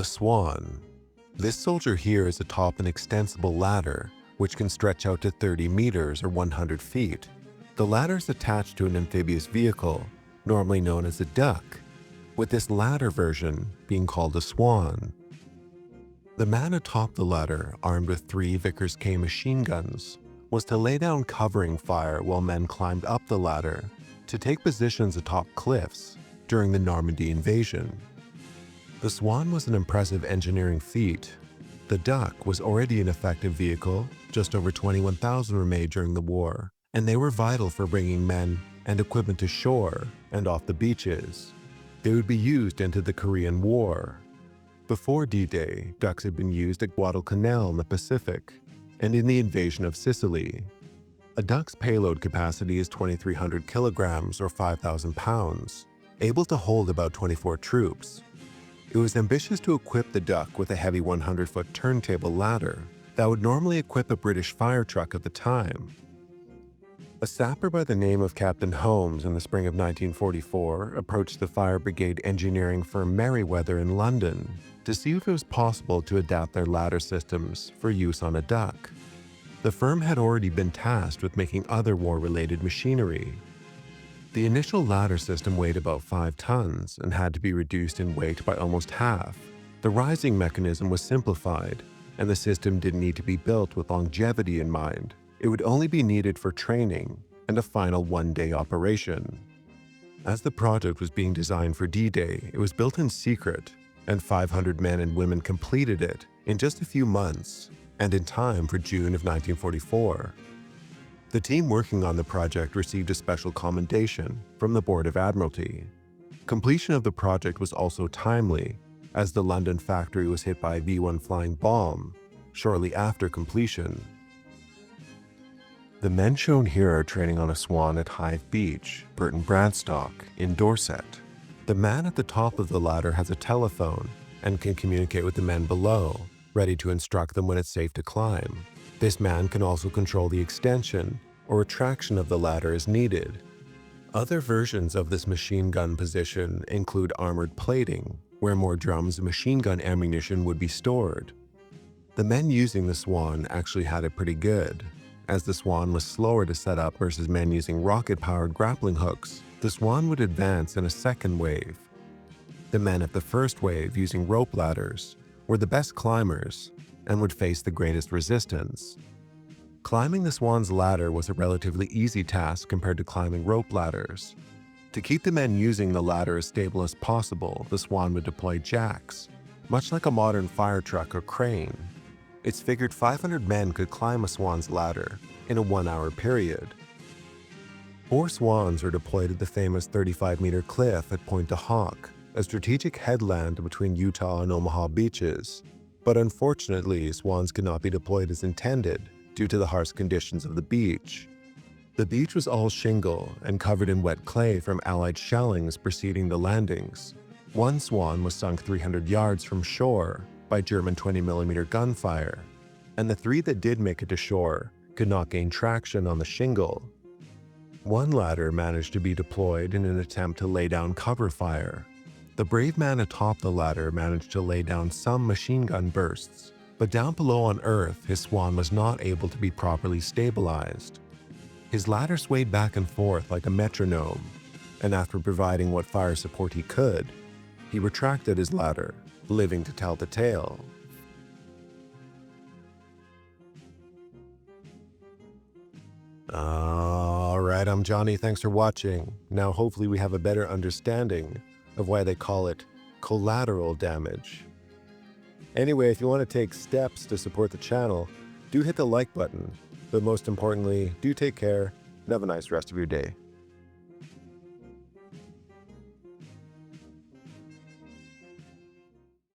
The Swan. This soldier here is atop an extensible ladder, which can stretch out to 30 meters or 100 feet. The ladder is attached to an amphibious vehicle, normally known as a duck, with this latter version being called a swan. The man atop the ladder, armed with 3 Vickers K machine guns, was to lay down covering fire while men climbed up the ladder to take positions atop cliffs during the Normandy invasion. The Swan was an impressive engineering feat. The Duck was already an effective vehicle. Just over 21,000 were made during the war, and they were vital for bringing men and equipment to shore and off the beaches. They would be used into the Korean War. Before D-Day, ducks had been used at Guadalcanal in the Pacific and in the invasion of Sicily. A duck's payload capacity is 2,300 kilograms or 5,000 pounds, able to hold about 24 troops. It was ambitious to equip the Duck with a heavy 100-foot turntable ladder that would normally equip a British fire truck at the time. A sapper by the name of Captain Holmes in the spring of 1944 approached the fire brigade engineering firm Merryweather in London to see if it was possible to adapt their ladder systems for use on a Duck. The firm had already been tasked with making other war-related machinery. The initial ladder system weighed about 5 tons and had to be reduced in weight by almost half. The rising mechanism was simplified, and the system didn't need to be built with longevity in mind. It would only be needed for training and a final one-day operation. As the project was being designed for D-Day, it was built in secret, and 500 men and women completed it in just a few months and in time for June of 1944. The team working on the project received a special commendation from the Board of Admiralty. Completion of the project was also timely, as the London factory was hit by a V-1 flying bomb shortly after completion. The men shown here are training on a Swan at Hythe Beach, Burton Bradstock, in Dorset. The man at the top of the ladder has a telephone and can communicate with the men below, ready to instruct them when it's safe to climb. This man can also control the extension or retraction of the ladder as needed. Other versions of this machine gun position include armored plating, where more drums and machine gun ammunition would be stored. The men using the Swan actually had it pretty good. As the Swan was slower to set up versus men using rocket-powered grappling hooks, the Swan would advance in a second wave. The men at the first wave using rope ladders were the best climbers and would face the greatest resistance. Climbing the Swan's ladder was a relatively easy task compared to climbing rope ladders. To keep the men using the ladder as stable as possible, the Swan would deploy jacks, much like a modern fire truck or crane. It's figured 500 men could climb a Swan's ladder in a 1-hour period. 4 Swans are deployed at the famous 35-meter cliff at Point de Hawk, a strategic headland between Utah and Omaha beaches. But unfortunately, Swans could not be deployed as intended due to the harsh conditions of the beach. The beach was all shingle and covered in wet clay from Allied shellings preceding the landings. One Swan was sunk 300 yards from shore by German 20mm gunfire, and the 3 that did make it to shore could not gain traction on the shingle. One ladder managed to be deployed in an attempt to lay down cover fire. The brave man atop the ladder managed to lay down some machine gun bursts, but down below on Earth, his Swan was not able to be properly stabilized. His ladder swayed back and forth like a metronome, and after providing what fire support he could, he retracted his ladder, living to tell the tale. Alright, I'm Johnny, thanks for watching. Now hopefully we have a better understanding of why they call it collateral damage. Anyway, if you want to take steps to support the channel, do hit the like button. But most importantly, do take care and have a nice rest of your day.